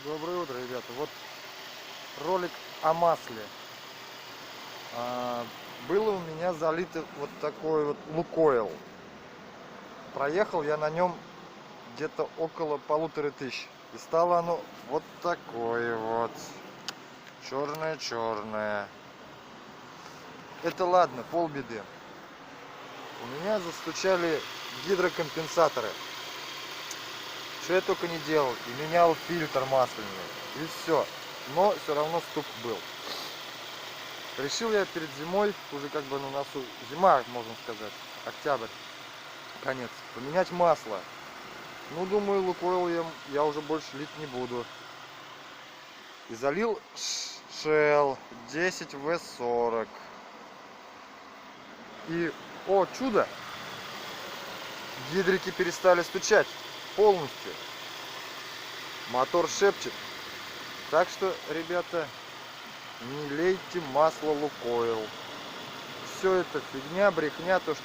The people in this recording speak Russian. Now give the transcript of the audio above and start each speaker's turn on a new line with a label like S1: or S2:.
S1: Доброе утро, ребята. Вот ролик о масле. Было у меня залито вот такой вот Лукойл. Проехал я на нем где-то около 1500. И стало оно вот такое вот. Черное-черное. Это ладно, полбеды. У меня застучали гидрокомпенсаторы. Что я только не делал. И менял фильтр масляный. И все. Но все равно стук был. Решил я перед зимой, уже как бы на носу зима, можно сказать, октябрь, конец, поменять масло. Ну, думаю, Лукойл я уже больше лить не буду. И залил Shell 10V40. И, о чудо, гидрики перестали стучать полностью. Мотор шепчет. Так что, ребята, не лейте масло Лукойл. Все это фигня, брехня, то, что